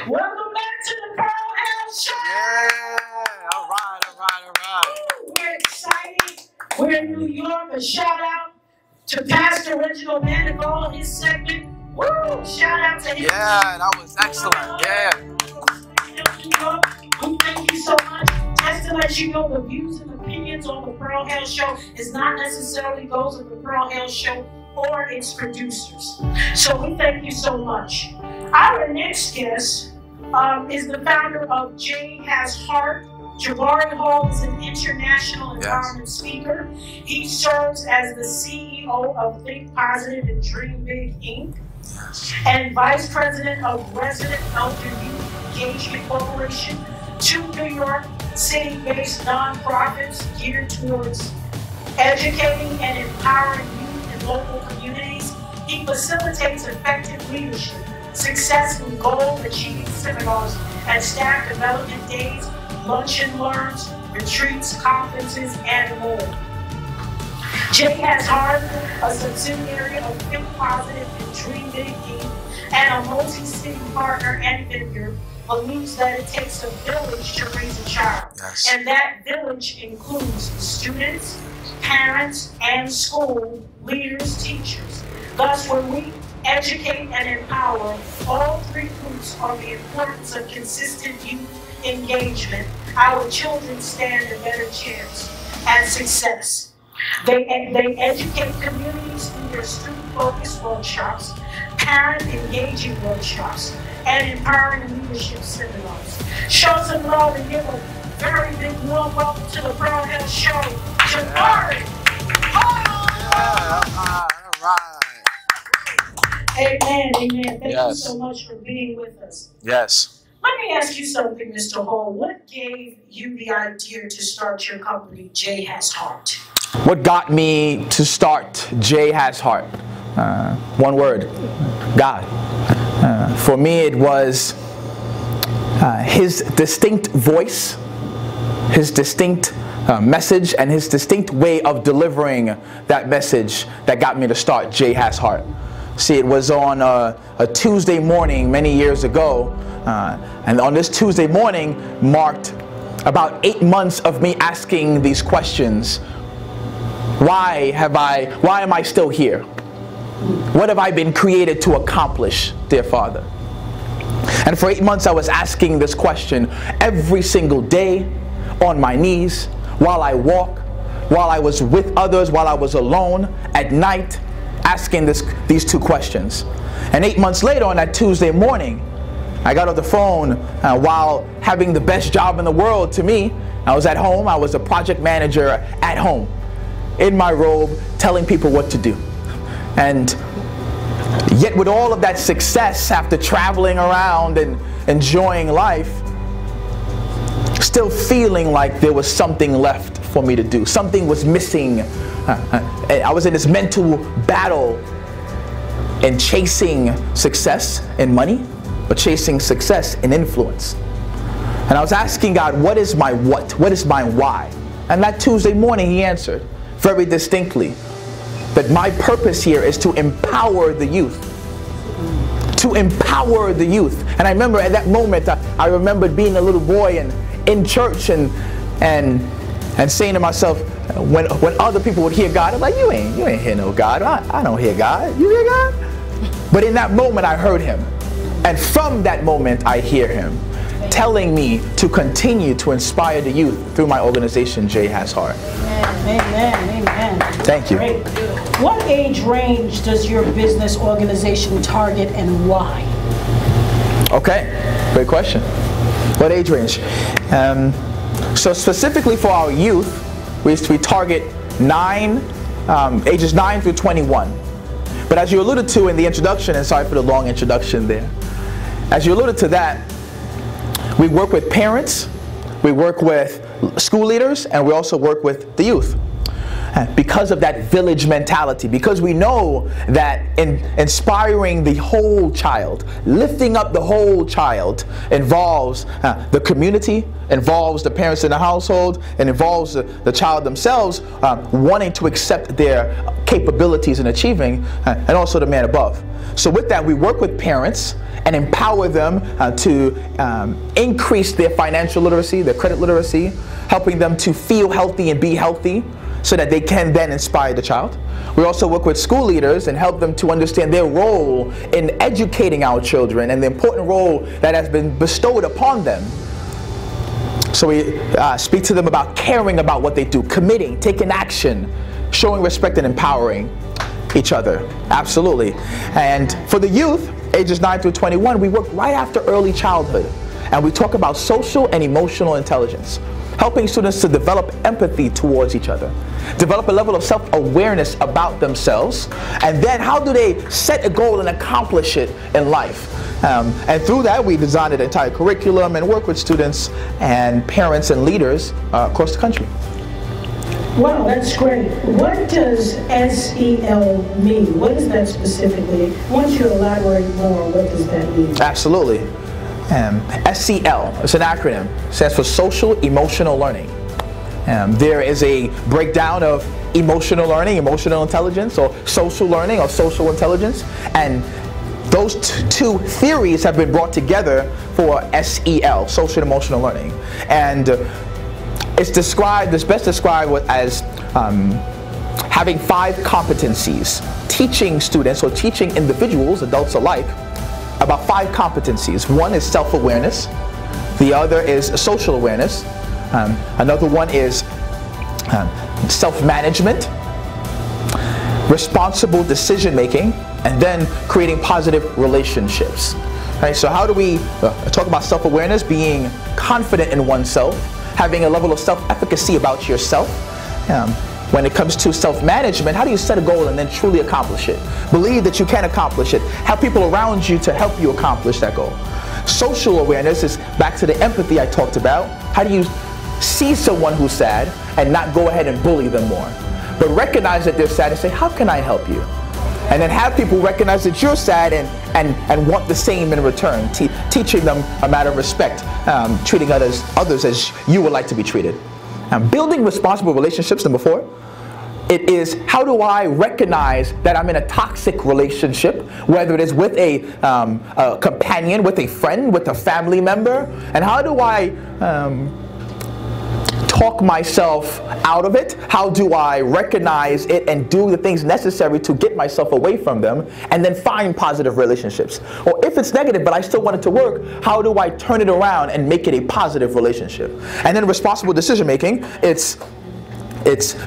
Welcome back to the Pearl Hale Show. Yeah, all right, all right, all right. We're excited. We're in New York. A shout out to Pastor Reginald Manigault, his segment. Woo! Shout out to him. Yeah, that was excellent. Yeah. We thank you so much. Just to let you know, the views and opinions on the Pearl Hale Show is not necessarily those of the Pearl Hale Show or its producers. So we thank you so much. Our next guest is the founder of JHasHeart. Jabari Hall is an international empowerment speaker. He serves as the CEO of Think Positive and Dream Big, Inc. and Vice President of Resident Elder Youth Engagement Corporation, two New York City-based nonprofits geared towards educating and empowering youth in local communities. He facilitates effective leadership, success and goal-achieving seminars and staff development days, lunch and learns, retreats, conferences, and more. JHasHeart, a subsidiary of Think Positive and Dream Big, Inc., and a multi-city partner and vendor, believes that it takes a village to raise a child. Yes. And that village includes students, parents, and school leaders, teachers. Thus, when we educate and empower all three groups on the importance of consistent youth engagement, our children stand a better chance at success. They educate communities through their student-focused workshops, parent-engaging workshops, and empowering leadership seminars. Show some love and give a very big warm welcome to the Pearl Hale Show, Jabari Hall! All right. Amen, amen. Thank you Yes. so much for being with us. Yes. Let me ask you something, Mr. Hall. What gave you the idea to start your company, JHasHeart? What got me to start JHasHeart? One word, God. For me, it was his distinct voice, his distinct message, and his distinct way of delivering that message that got me to start JHasHeart. See, it was on a Tuesday morning many years ago, and on this Tuesday morning marked about 8 months of me asking these questions. Why am I still here? What have I been created to accomplish, dear Father? And for 8 months I was asking this question every single day, on my knees, while I walk, while I was with others, while I was alone, at night, asking these two questions. And 8 months later, on that Tuesday morning, I got off the phone while having the best job in the world to me. I was at home. I was a project manager at home, in my robe, telling people what to do. And yet with all of that success, after traveling around and enjoying life, still feeling like there was something left for me to do. Something was missing. I was in this mental battle in chasing success in money, but chasing success in influence. And I was asking God, what is my what? What is my why? And that Tuesday morning he answered very distinctly that my purpose here is to empower the youth. To empower the youth. And I remember at that moment, I remembered being a little boy and in church and saying to myself, when other people would hear God, I'm like, you ain't hear no God. I don't hear God. You hear God? But in that moment I heard him. And from that moment I hear him telling me to continue to inspire the youth through my organization, JHasHeart. Amen, amen, amen. Thank you. Great. What age range does your business organization target and why? Okay, great question. What age range? So specifically for our youth, we target ages 9 through 21. But as you alluded to in the introduction, and sorry for the long introduction there, as you alluded to that, we work with parents, we work with school leaders, and we also work with the youth. Because of that village mentality, because we know that in inspiring the whole child, lifting up the whole child involves the community, involves the parents in the household, and involves the child themselves wanting to accept their capabilities in achieving, and also the man above. So with that, we work with parents and empower them to increase their financial literacy, their credit literacy, helping them to feel healthy and be healthy so that they can then inspire the child. We also work with school leaders and help them to understand their role in educating our children and the important role that has been bestowed upon them. So we speak to them about caring about what they do, committing, taking action, showing respect and empowering each other. Absolutely. And for the youth, ages 9 through 21, we work right after early childhood. And we talk about social and emotional intelligence, helping students to develop empathy towards each other, develop a level of self-awareness about themselves, and then how do they set a goal and accomplish it in life. And through that, we designed an entire curriculum and work with students and parents and leaders across the country. Wow, that's great. What does SEL mean? What is that specifically? Once you elaborate more, what does that mean? Absolutely. SEL, it's an acronym, stands for Social Emotional Learning. There is a breakdown of emotional learning, emotional intelligence, or social learning, or social intelligence, and those two theories have been brought together for SEL, Social Emotional Learning. And it's best described as having 5 competencies, teaching students or teaching individuals, adults alike, about 5 competencies. One is self-awareness, the other is social awareness, another one is self-management, responsible decision-making, and then creating positive relationships. Right, so how do we talk about self-awareness? Being confident in oneself, having a level of self-efficacy about yourself. When it comes to self-management, how do you set a goal and then truly accomplish it? Believe that you can accomplish it. Have people around you to help you accomplish that goal. Social awareness is back to the empathy I talked about. How do you see someone who's sad and not go ahead and bully them more, but recognize that they're sad and say, how can I help you? And then have people recognize that you're sad and want the same in return, teaching them a matter of respect, treating others as you would like to be treated. Building responsible relationships, number 4. It is, how do I recognize that I'm in a toxic relationship, whether it is with a companion, with a friend, with a family member, and how do I talk myself out of it? How do I recognize it and do the things necessary to get myself away from them and then find positive relationships? Or if it's negative but I still want it to work, how do I turn it around and make it a positive relationship? And then responsible decision making, it's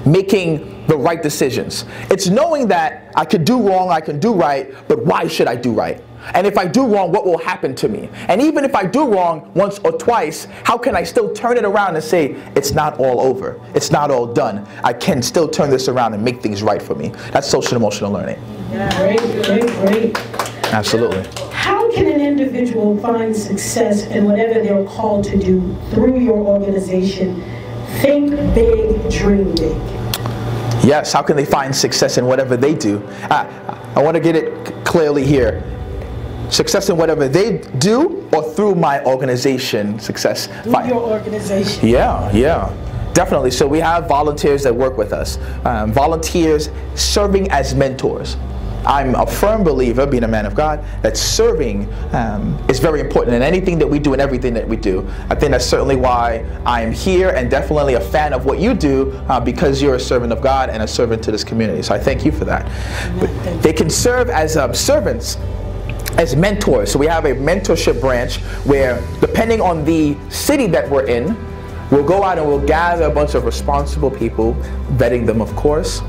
making the right decisions. It's knowing that I could do wrong, I can do right, but why should I do right? And if I do wrong, what will happen to me? And even if I do wrong once or twice, how can I still turn it around and say, it's not all over, it's not all done. I can still turn this around and make things right for me. That's social emotional learning. Yeah, great. Absolutely. How can an individual find success in whatever they're called to do through your organization? Think big, dream big. Yes, how can they find success in whatever they do? I want to get it clearly here. Success in whatever they do or through my organization success? Through your organization. Yeah. Definitely. So we have volunteers that work with us. Volunteers serving as mentors. I'm a firm believer, being a man of God, that serving is very important in anything that we do and everything that we do. I think that's certainly why I am here and definitely a fan of what you do because you're a servant of God and a servant to this community. So I thank you for that. But they can serve as servants, as mentors. So we have a mentorship branch where, depending on the city that we're in, we'll go out and we'll gather a bunch of responsible people, vetting them of course,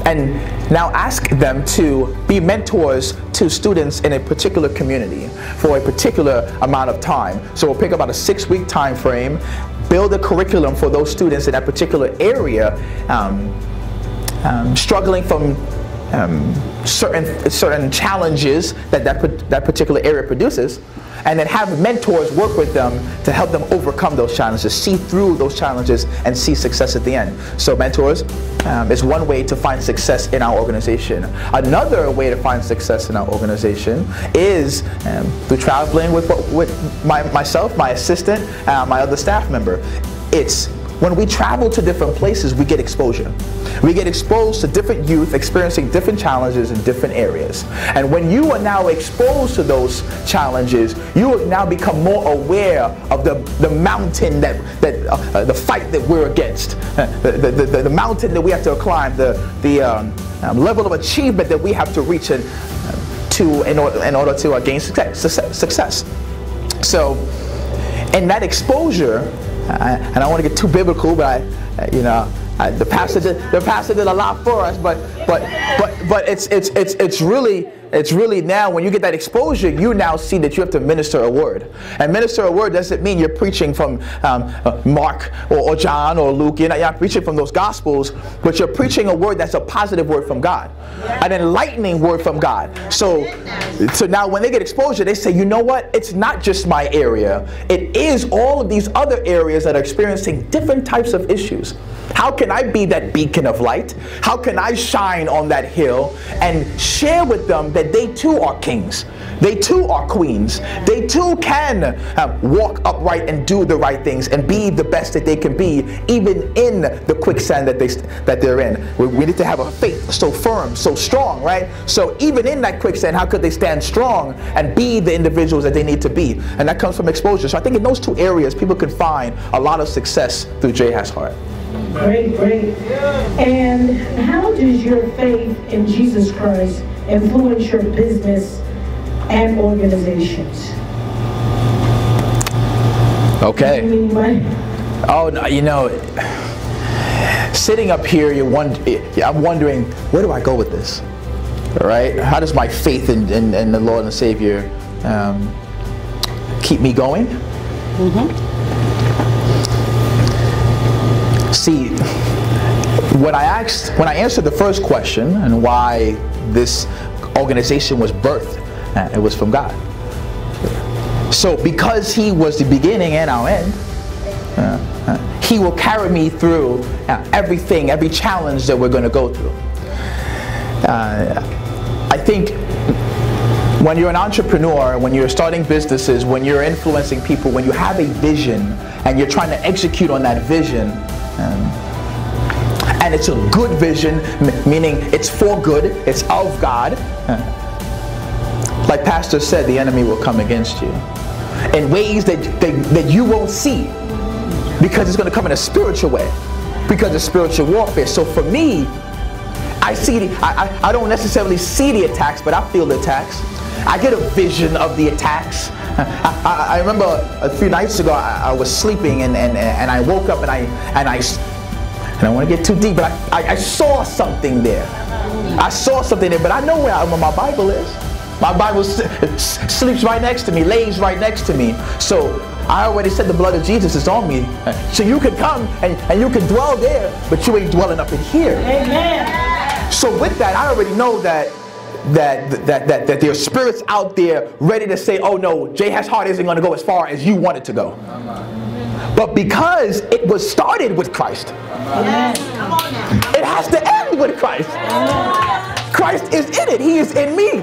and now ask them to be mentors to students in a particular community for a particular amount of time. So we'll pick about a 6-week time frame, build a curriculum for those students in that particular area, struggling from certain challenges that particular area produces, and then have mentors work with them to help them overcome those challenges, see through those challenges, and see success at the end. So mentors is one way to find success in our organization. Another way to find success in our organization is through traveling with myself, my assistant, my other staff member. It's when we travel to different places, we get exposure. We get exposed to different youth experiencing different challenges in different areas. And when you are now exposed to those challenges, you will now become more aware of the mountain the fight that we're against, the mountain that we have to climb, the level of achievement that we have to reach in order to gain success. So, in that exposure, and I don't want to get too biblical, but the pastor did a lot for us, but it's really now when you get that exposure, you now see that you have to minister a word. And minister a word doesn't mean you're preaching from Mark or John or Luke. You're not preaching from those gospels, but you're preaching a word that's a positive word from God, an enlightening word from God. So now when they get exposure, they say, you know what? It's not just my area. It is all of these other areas that are experiencing different types of issues. How can I be that beacon of light? How can I shine on that hill and share with them that they too are kings? They too are queens. They too can walk upright and do the right things and be the best that they can be, even in the quicksand that they're in. We need to have a faith so firm, so strong, right? So even in that quicksand, how could they stand strong and be the individuals that they need to be? And that comes from exposure. So I think in those two areas, people can find a lot of success through JHasHeart. Great, great. And how does your faith in Jesus Christ influence your business and organizations? Okay. Oh, no, sitting up here, I'm wondering, where do I go with this? All right? How does my faith in the Lord and Savior keep me going? See, when I answered the first question and why this organization was birthed, it was from God. So because He was the beginning and our end, He will carry me through everything, every challenge that we're going to go through. I think when you're an entrepreneur, when you're starting businesses, when you're influencing people, when you have a vision and you're trying to execute on that vision, and it's a good vision, meaning it's for good, it's of God. Like Pastor said, the enemy will come against you in ways that you won't see, because it's going to come in a spiritual way, because of spiritual warfare. So for me, I don't necessarily see the attacks, but I feel the attacks. I get a vision of the attacks. I remember a few nights ago, I was sleeping and I woke up and I don't want to get too deep, but I saw something there. I saw something there, but I know where my Bible is. My Bible sleeps right next to me, lays right next to me. So I already said the blood of Jesus is on me. So you can come and you can dwell there, but you ain't dwelling up in here. Amen. So with that, I already know that there are spirits out there ready to say, oh no, JHasHeart isn't going to go as far as you want it to go. But because it was started with Christ, it has to end with Christ. Christ is in it. He is in me.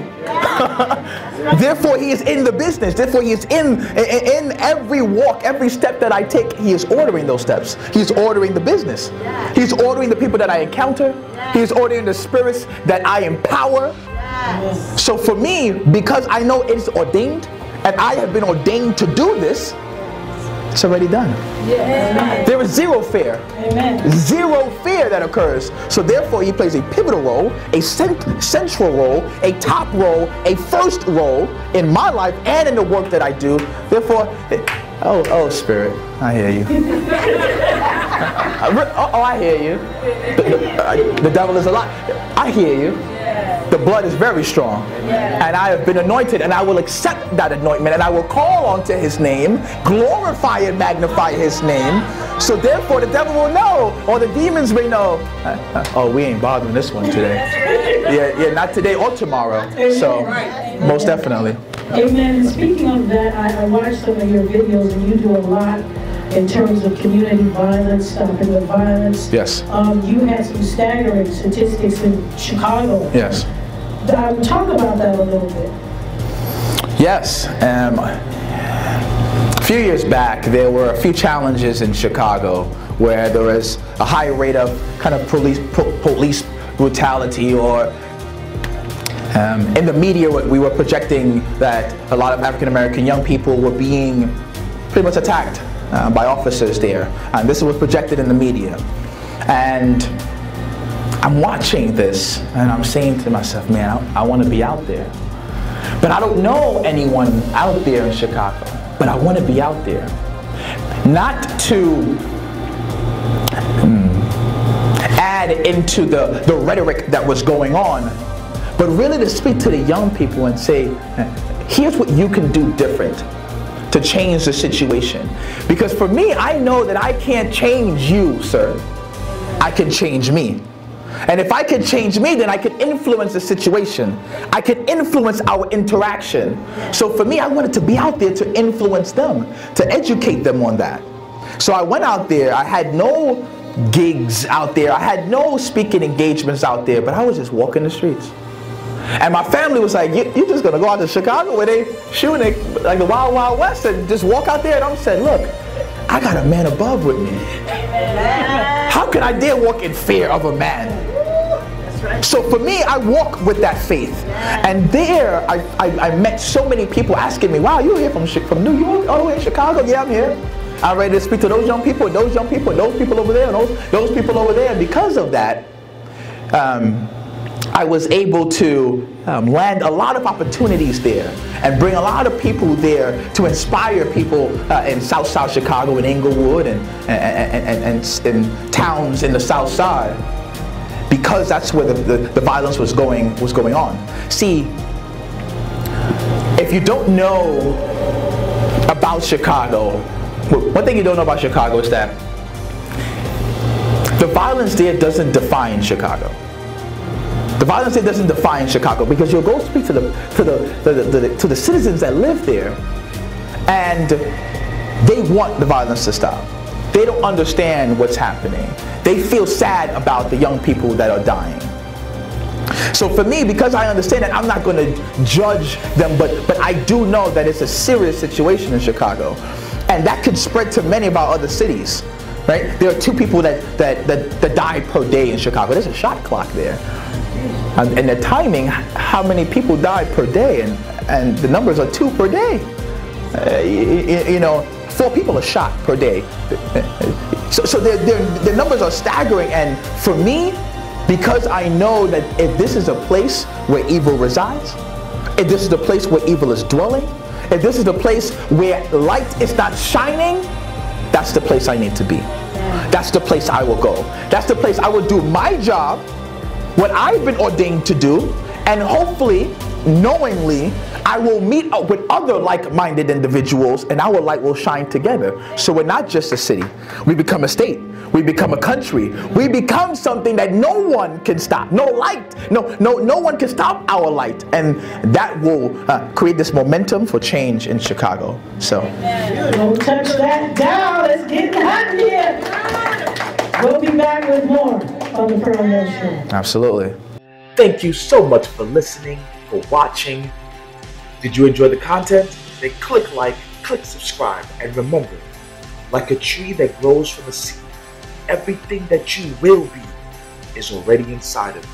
Therefore, He is in the business. Therefore, He is in every walk, every step that I take. He is ordering those steps. He's ordering the business. He's ordering the people that I encounter. He's ordering the spirits that I empower. So for me, because I know it's ordained, and I have been ordained to do this, it's already done. Yes. There is zero fear. Amen. Zero fear that occurs. So therefore, He plays a pivotal role, a central role, a top role, a first role in my life and in the work that I do. Therefore, oh Spirit, I hear you. I hear you. The devil is a lie. I hear you. The blood is very strong, and I have been anointed, and I will accept that anointment, and I will call onto His name, glorify and magnify His name. So therefore the devil will know, or the demons may know, oh, we ain't bothering this one today. Yeah, not today or tomorrow. So most definitely. Amen. And speaking of that, I watched some of your videos, and you do a lot in terms of community violence, stopping the violence. Yes. You had some staggering statistics in Chicago. Yes. Talk about that a little bit. Yes. few years back, there were a few challenges in Chicago where there was a high rate of kind of police brutality, or in the media we were projecting that a lot of African American young people were being pretty much attacked by officers there. And this was projected in the media. And I'm watching this and I'm saying to myself, man, I want to be out there. But I don't know anyone out there in Chicago. But I want to be out there. Not to add into the rhetoric that was going on, but really to speak to the young people and say, here's what you can do different to change the situation. Because for me, I know that I can't change you, sir. I can change me. And if I can change me, then I can influence the situation. I can influence our interaction. So for me, I wanted to be out there to influence them, to educate them on that. So I went out there. I had no gigs out there. I had no speaking engagements out there, but I was just walking the streets. And my family was like, you're just going to go out to Chicago where they shooting like the Wild Wild West and just walk out there? And I said, look, I got a man above with me. How can I dare walk in fear of a man? So for me, I walk with that faith. And there, I met so many people asking me, wow, you're here from New York, all the way in Chicago? Yeah, I'm here. I'm ready to speak to those young people, and those young people, and those people over there, and those people over there. And because of that, I was able to land a lot of opportunities there and bring a lot of people there to inspire people in South Chicago, in Inglewood, and towns in the South Side, because that's where the violence was going on. See, if you don't know about Chicago, one thing you don't know about Chicago is that the violence there doesn't define Chicago. The violence there doesn't define Chicago, because you'll go speak to the citizens that live there, and they want the violence to stop. They don't understand what's happening. They feel sad about the young people that are dying. So for me, because I understand that, I'm not going to judge them, but I do know that it's a serious situation in Chicago, and that could spread to many of our other cities. Right? There are 2 people that die per day in Chicago. There's a shot clock there. And the timing, how many people die per day, and the numbers are 2 per day. You know, 4 people are shot per day. So the numbers are staggering. And for me, because I know that if this is a place where evil resides, if this is the place where evil is dwelling, if this is the place where light is not shining, that's the place I need to be. That's the place I will go. That's the place I will do my job, what I've been ordained to do, and hopefully, knowingly, I will meet up with other like-minded individuals, and our light will shine together. So we're not just a city. We become a state. We become a country. We become something that no one can stop. No light. No one can stop our light. And that will create this momentum for change in Chicago. So. Don't touch that down. It's getting hot here. We'll be back with more on the Pearl Hale Show. Absolutely. Thank you so much for listening, for watching. Did you enjoy the content? Then click like, click subscribe, and remember, like a tree that grows from a seed, everything that you will be is already inside of you.